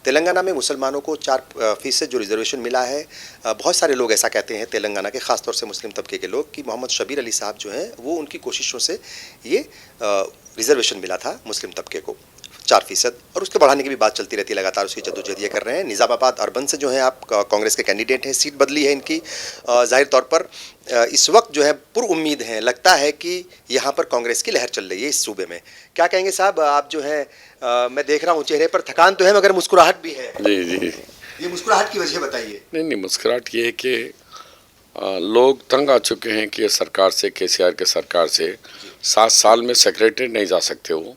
तेलंगाना में मुसलमानों को 4% जो रिजर्वेशन मिला है, बहुत सारे लोग ऐसा कहते हैं तेलंगाना के, ख़ासतौर से मुस्लिम तबके के लोग, कि मोहम्मद शबीर अली साहब जो हैं वो उनकी कोशिशों से ये रिजर्वेशन मिला था मुस्लिम तबके को 4%, और उसके बढ़ाने की भी बात चलती रहती है, लगातार उसकी जद्दोजहद ये कर रहे हैं। निज़ामाबाद अर्बन से जो है आप कांग्रेस के कैंडिडेट हैं, सीट बदली है इनकी। जाहिर तौर पर इस वक्त जो है पुरुम्मीद हैं, लगता है कि यहाँ पर कांग्रेस की लहर चल रही है इस सूबे में। क्या कहेंगे साहब, आप जो है मैं देख रहा हूँ चेहरे पर थकान तो है मगर मुस्कुराहट भी है। जी जी। ये मुस्कुराहट की वजह बताइए। नहीं, मुस्कुराहट ये है कि लोग तंग आ चुके हैं कि सरकार से, केसीआर के सरकार से 7 साल में सेक्रेटरी नहीं जा सकते, वो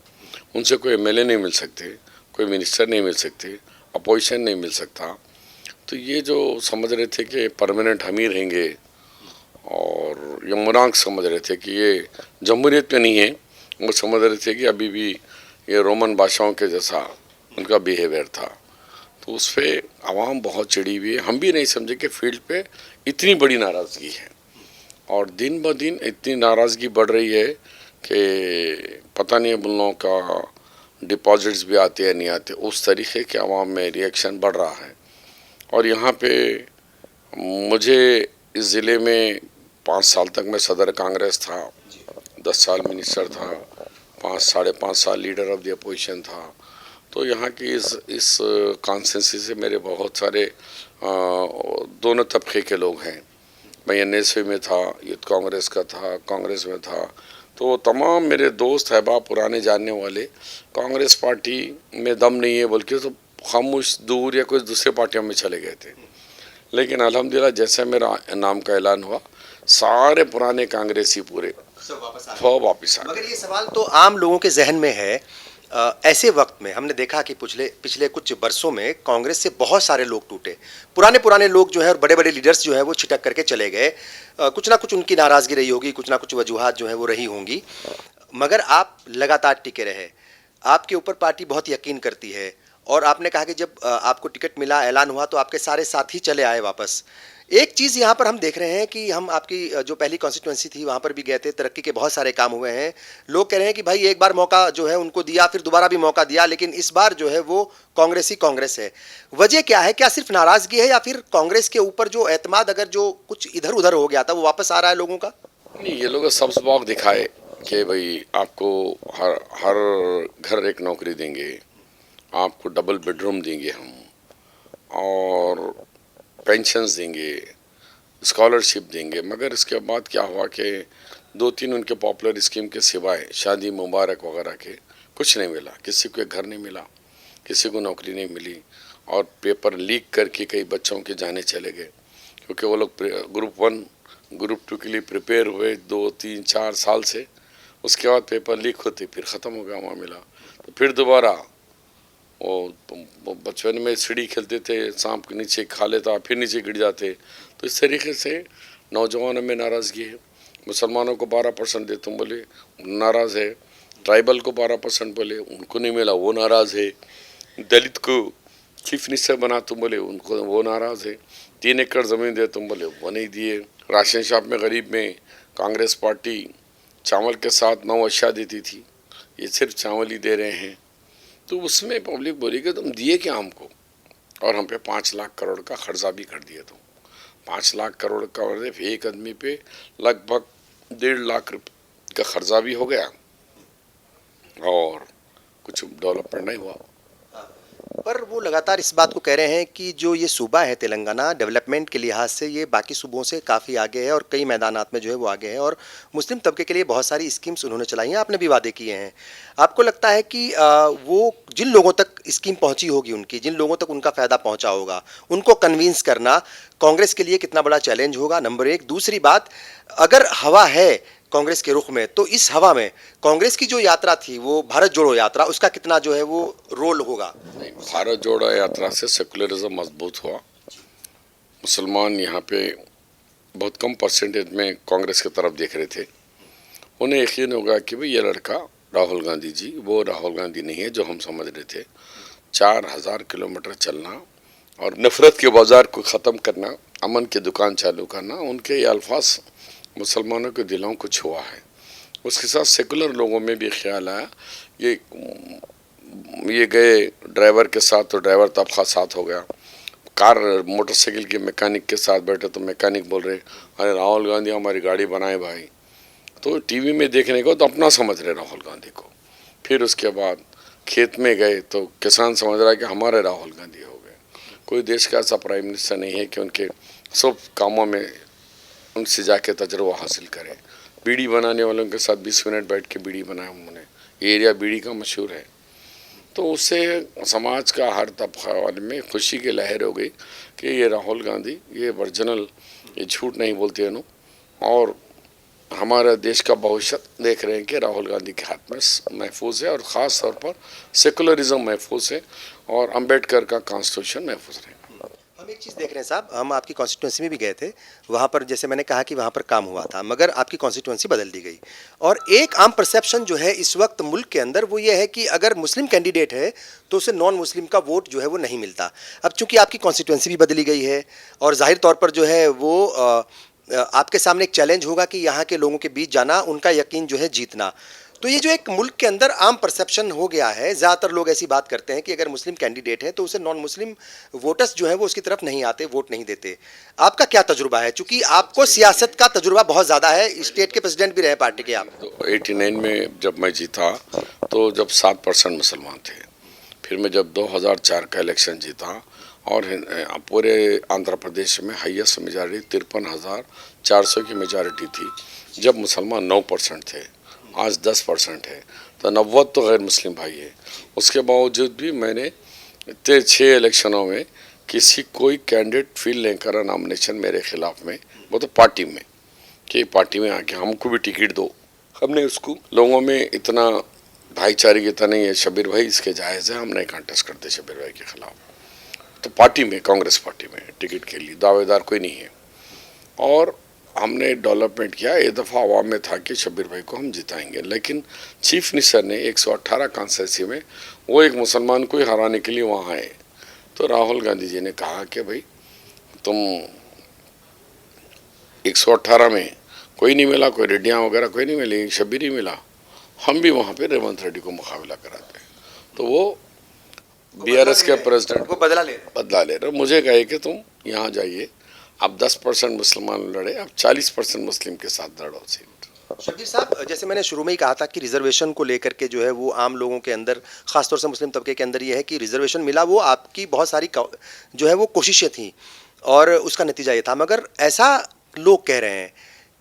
उनसे कोई एमएलए नहीं मिल सकते, कोई मिनिस्टर नहीं मिल सकते, अपोजिशन नहीं मिल सकता। तो ये जो समझ रहे थे कि परमानेंट हम ही रहेंगे, और यमुनाक समझ रहे थे कि ये जमहूरियत में नहीं है, वो समझ रहे थे कि अभी भी ये रोमन बादशाहों के जैसा उनका बिहेवियर था। तो उस पर आवाम बहुत चिड़ी हुई है। हम भी नहीं समझे कि फील्ड पे इतनी बड़ी नाराज़गी है, और दिन ब दिन इतनी नाराज़गी बढ़ रही है कि पता नहीं अब उन लोगों का डिपॉजिट्स भी आते हैं नहीं आते, उस तरीके के आवाम में रिएक्शन बढ़ रहा है। और यहाँ पे मुझे इस ज़िले में 5 साल तक मैं सदर कांग्रेस था, 10 साल मिनिस्टर था, 5-5.5 साल लीडर ऑफ द अपोजिशन था। तो यहाँ की इस कॉन्स्टिट्यूंसी से मेरे बहुत सारे दोनों तबके के लोग हैं। मैं एनएसए में था, यूथ कांग्रेस का था, कांग्रेस में था। तो तमाम मेरे दोस्त अहबाब पुराने जानने वाले कांग्रेस पार्टी में दम नहीं है बोल के तो खामोश दूर या कुछ दूसरे पार्टियों में चले गए थे। लेकिन अल्हम्दुलिल्लाह जैसे मेरा नाम का ऐलान हुआ, सारे पुराने कांग्रेसी पूरे सब वापस आ गए। मगर ये सवाल तो आम लोगों के जहन में है। ऐसे वक्त में हमने देखा कि पिछले कुछ बरसों में कांग्रेस से बहुत सारे लोग टूटे, पुराने लोग जो है और बड़े बड़े लीडर्स जो है वो छिटक करके चले गए। कुछ ना कुछ उनकी नाराज़गी रही होगी, कुछ ना कुछ वजूहात जो है वो रही होंगी, मगर आप लगातार टिके रहे। आपके ऊपर पार्टी बहुत यकीन करती है, और आपने कहा कि जब आपको टिकट मिला, ऐलान हुआ, तो आपके सारे साथी चले आए वापस। एक चीज़ यहाँ पर हम देख रहे हैं कि हम आपकी जो पहली कॉन्स्टिट्यूंसी थी वहाँ पर भी गए थे, तरक्की के बहुत सारे काम हुए हैं। लोग कह रहे हैं कि भाई एक बार मौका जो है उनको दिया, फिर दोबारा भी मौका दिया, लेकिन इस बार जो है वो कांग्रेस ही कांग्रेस है। वजह क्या है? क्या सिर्फ नाराज़गी है, या फिर कांग्रेस के ऊपर जो एतमाद अगर जो कुछ इधर उधर हो गया था वो वापस आ रहा है लोगों का? नहीं, ये लोग सब्ज बाग दिखाए कि भाई आपको हर घर एक नौकरी देंगे, आपको डबल बेडरूम देंगे हम, और पेंशन्स देंगे, स्कॉलरशिप देंगे। मगर इसके बाद क्या हुआ कि 2-3 उनके पॉपुलर स्कीम के सिवाय शादी मुबारक वगैरह के कुछ नहीं मिला। किसी को एक घर नहीं मिला, किसी को नौकरी नहीं मिली, और पेपर लीक करके कई बच्चों के जाने चले गए, क्योंकि वो लोग ग्रुप 1 ग्रुप 2 के लिए प्रिपेयर हुए 2-3-4 साल से। उसके बाद पेपर लीक होते फिर ख़त्म हो गया, वहाँ मिला तो फिर दोबारा वो बचपन में सीढ़ी खेलते थे, सांप के नीचे खा लेता, फिर नीचे गिर जाते। तो इस तरीके से नौजवानों में नाराज़गी है। मुसलमानों को 12% दे तुम बोले, नाराज़ है। ट्राइबल को 12% बोले, उनको नहीं मिला, वो नाराज़ है। दलित को चीफ मिनिस्टर बना तुम बोले, उनको वो नाराज़ है। 3 एकड़ ज़मीन दे तुम बोले, वो नहीं दिए। राशन शॉप में गरीब में कांग्रेस पार्टी चावल के साथ 9 अशिया देती थी, ये सिर्फ चावल ही दे रहे हैं। तो उसमें पब्लिक बोली कि तुम दिए क्या हमको, और हम पे 5 लाख करोड़ का खर्चा भी कर दिए। तुम 5 लाख करोड़ का एक आदमी पे लगभग 1.5 लाख रुपये का खर्चा भी हो गया, और कुछ डेवलपमेंट नहीं हुआ। पर वो लगातार इस बात को कह रहे हैं कि जो ये सूबा है तेलंगाना, डेवलपमेंट के लिहाज से ये बाकी सूबों से काफ़ी आगे है, और कई मैदानात में जो है वो आगे है, और मुस्लिम तबके के लिए बहुत सारी स्कीम्स उन्होंने चलाई हैं, आपने भी वादे किए हैं। आपको लगता है कि वो जिन लोगों तक स्कीम पहुंची होगी, उनकी जिन लोगों तक उनका फ़ायदा पहुंचा होगा, उनको कन्विंस करना कांग्रेस के लिए कितना बड़ा चैलेंज होगा? नंबर 1। दूसरी बात, अगर हवा है कांग्रेस के रुख में, तो इस हवा में कांग्रेस की जो यात्रा थी वो भारत जोड़ो यात्रा, उसका कितना जो है वो रोल होगा? भारत जोड़ो यात्रा से सेकुलरिज्म मजबूत हुआ। मुसलमान यहाँ पे बहुत कम परसेंटेज में कांग्रेस की तरफ देख रहे थे। उन्हें यकीन होगा कि भाई ये लड़का राहुल गांधी जी वो राहुल गांधी नहीं है जो हम समझ रहे थे। 4000 किलोमीटर चलना और नफरत के बाजार को ख़त्म करना, अमन की दुकान चालू करना, उनके ये अल्फाज मुसलमानों के दिलों को छुआ है। उसके साथ सेकुलर लोगों में भी ख्याल आया, ये ये गए ड्राइवर के साथ तो ड्राइवर तबका साथ हो गया, कार मोटरसाइकिल के मैकेनिक के साथ बैठे तो मैकेनिक बोल रहे अरे राहुल गांधी हमारी गाड़ी बनाए भाई। तो टीवी में देखने को तो अपना समझ रहे राहुल गांधी को। फिर उसके बाद खेत में गए तो किसान समझ रहा है कि हमारे राहुल गांधी हो गए। कोई देश का ऐसा प्राइम मिनिस्टर नहीं है कि उनके सब कामों में उनसे जाके तजुर्बा हासिल करें। बीड़ी बनाने वालों के साथ 20 मिनट बैठ के बीड़ी बनाया उन्होंने। ये एरिया बीड़ी का मशहूर है। तो उससे समाज का हर तबका वाले में खुशी की लहर हो गई कि ये राहुल गांधी ये ओरिजिनल, ये झूठ नहीं बोलते हैं। और हमारे देश का भविष्य देख रहे हैं कि राहुल गांधी के हाथ में महफूज है, और ख़ास तौर पर सेकुलरिज्म महफूज है और अंबेडकर का कॉन्स्टिट्यूशन महफूज है। हम एक चीज़ देख रहे हैं साहब, हम आपकी कॉन्स्टिट्यूंसी में भी गए थे, वहाँ पर जैसे मैंने कहा कि वहाँ पर काम हुआ था, मगर आपकी कॉन्स्टिट्यूंसी बदल दी गई। और एक आम परसेप्शन जो है इस वक्त मुल्क के अंदर वो ये है कि अगर मुस्लिम कैंडिडेट है तो उसे नॉन मुस्लिम का वोट जो है वो नहीं मिलता। अब चूंकि आपकी कॉन्स्टिट्यूंसी भी बदली गई है और जाहिर तौर पर जो है वो आपके सामने एक चैलेंज होगा कि यहाँ के लोगों के बीच जाना, उनका यकीन जो है जीतना। तो ये जो एक मुल्क के अंदर आम परसेप्शन हो गया है, ज़्यादातर लोग ऐसी बात करते हैं कि अगर मुस्लिम कैंडिडेट है तो उसे नॉन मुस्लिम वोटर्स जो है वो उसकी तरफ नहीं आते, वोट नहीं देते। आपका क्या तजुर्बा है, चूंकि आपको सियासत का तजुर्बा बहुत ज़्यादा है, स्टेट के प्रेसिडेंट भी रहे पार्टी के आप। तो 89 में जब मैं जीता तो जब 7% मुसलमान थे। फिर मैं जब 2004 का इलेक्शन जीता और पूरे आंध्र प्रदेश में हाईएस्ट मेजॉरिटी 53,400 की मेजॉरिटी थी, जब मुसलमान 9% थे, आज 10% है, तो 90 तो गैर मुस्लिम भाई है। उसके बावजूद भी मैंने 6 इलेक्शनों में किसी कोई कैंडिडेट फील नहीं करा नॉमिनेशन मेरे खिलाफ में, वो तो पार्टी में, कि पार्टी में आके हमको भी टिकट दो। हमने उसको लोगों में इतना भाईचारे की नहीं है, शब्बीर भाई इसके जायज़ है, हम नहीं कंटेस्ट करते शब्बीर भाई के खिलाफ। तो पार्टी में, कांग्रेस पार्टी में टिकट के लिए दावेदार कोई नहीं है। और हमने डेवलपमेंट किया। ये दफ़ा आवाम में था कि शब्बीर भाई को हम जिताएंगे, लेकिन चीफ मिनिस्टर ने 118 कॉन्स्टिट्यूंसी में वो एक मुसलमान को ही हराने के लिए वहाँ आए। तो राहुल गांधी जी ने कहा कि भाई तुम 118 में कोई नहीं मिला, कोई रेड्डियाँ वगैरह कोई नहीं मिली, शब्बीर ही मिला, हम भी वहाँ पे रेवंत रेड्डी को मुकाबला कराते हैं। तो वो बीआरएस के प्रेसिडेंट वो बदला ले रहे। मुझे कहे कि तुम यहाँ जाइए, अब 10% मुसलमान लड़े, अब 40% मुस्लिम के साथ लड़ो सीट। शब्बीर साहब, जैसे मैंने शुरू में ही कहा था कि रिजर्वेशन को लेकर के जो है वो आम लोगों के अंदर, खासतौर से मुस्लिम तबके के अंदर ये है कि रिजर्वेशन मिला, वो आपकी बहुत सारी जो है वो कोशिशें थी और उसका नतीजा ये था। मगर ऐसा लोग कह रहे हैं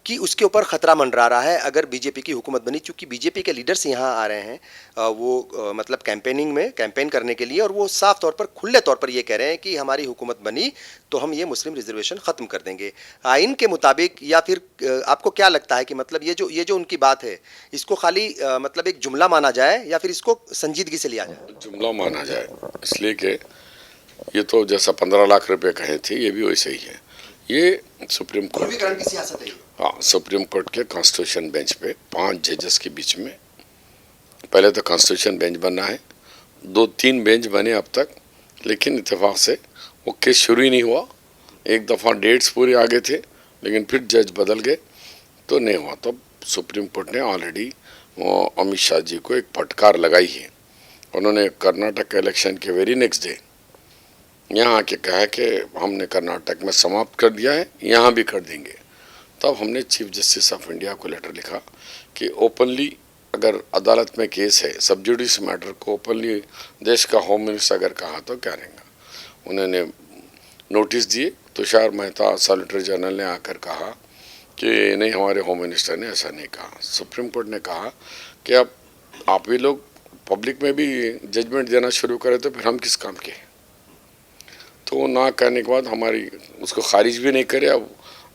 कि उसके ऊपर ख़तरा मंडरा रहा है अगर बीजेपी की हुकूमत बनी, चूँकि बीजेपी के लीडर्स यहाँ आ रहे हैं मतलब कैंपेनिंग में कैंपेन करने के लिए, और वो साफ तौर पर खुले तौर पर ये कह रहे हैं कि हमारी हुकूमत बनी तो हम ये मुस्लिम रिजर्वेशन ख़त्म कर देंगे आइन के मुताबिक। या फिर आपको क्या लगता है कि मतलब ये जो उनकी बात है, इसको खाली मतलब एक जुमला माना जाए या फिर इसको संजीदगी से लिया जाए? जुमला माना जाए, इसलिए कि ये तो जैसा 15 लाख रुपए कहे थे, ये भी वैसे ही है। ये सुप्रीम कोर्ट की सियासत है। हाँ, सुप्रीम कोर्ट के कॉन्स्टिट्यूशन बेंच पे 5 जजेस के बीच में, पहले तो कॉन्स्टिट्यूशन बेंच बना है, 2-3 बेंच बने अब तक, लेकिन इत्तेफाक से वो केस शुरू ही नहीं हुआ। एक दफ़ा डेट्स पूरे आगे थे, लेकिन फिर जज बदल गए तो नहीं हुआ। तब सुप्रीम कोर्ट ने ऑलरेडी अमित शाह जी को एक फटकार लगाई है। उन्होंने कर्नाटक इलेक्शन के वेरी नेक्स्ट डे यहाँ आके कहा कि हमने कर्नाटक में समाप्त कर दिया है, यहाँ भी कर देंगे। तब हमने चीफ जस्टिस ऑफ इंडिया को लेटर लिखा कि ओपनली अगर अदालत में केस है, सब जुडिस मैटर को ओपनली देश का होम मिनिस्टर अगर कहा तो क्या रहेगा। उन्होंने नोटिस दिए, तुषार मेहता सॉलिसिटर जनरल ने आकर कहा कि नहीं, हमारे होम मिनिस्टर ने ऐसा नहीं कहा। सुप्रीम कोर्ट ने कहा कि अब आप ही लोग पब्लिक में भी जजमेंट देना शुरू करें तो फिर हम किस काम के। तो ना करने के बाद हमारी उसको खारिज भी नहीं करे, अब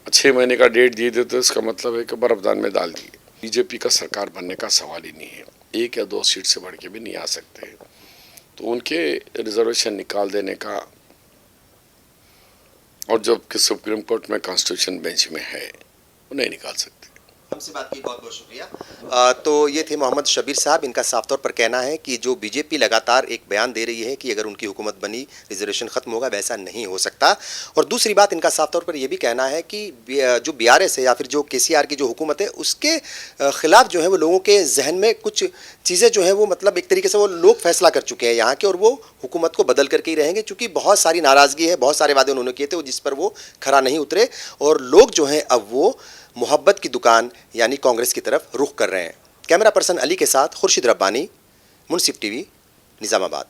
6 महीने का डेट दिए थे, तो इसका मतलब है कि बर्फदान में डाल दिए। बीजेपी का सरकार बनने का सवाल ही नहीं है, 1 या 2 सीट से बढ़ के भी नहीं आ सकते। तो उनके रिजर्वेशन निकाल देने का, और जब कि सुप्रीम कोर्ट में कॉन्स्टिट्यूशन बेंच में है, वो नहीं निकाल सकते। हमसे बात की, बहुत बहुत शुक्रिया। तो ये थे मोहम्मद शबीर साहब। इनका साफ तौर पर कहना है कि जो बीजेपी लगातार एक बयान दे रही है कि अगर उनकी हुकूमत बनी रिजर्वेशन खत्म होगा, वैसा नहीं हो सकता। और दूसरी बात इनका साफ तौर पर यह भी कहना है कि जो बीआरएस है या फिर जो केसीआर की जो हुकूमत है उसके खिलाफ जो है वो लोगों के जहन में कुछ चीज़ें जो है वो मतलब एक तरीके से वो लोग फैसला कर चुके हैं यहाँ के, और वो हुकूमत को बदल करके ही रहेंगे, क्योंकि बहुत सारी नाराज़गी है, बहुत सारे वादे उन्होंने किए थे जिस पर वो खरा नहीं उतरे, और लोग जो हैं अब वो मोहब्बत की दुकान यानी कांग्रेस की तरफ रुख कर रहे हैं। कैमरा पर्सन अली के साथ खुर्शीद रब्बानी, मुंसिफ टीवी, निज़ामाबाद।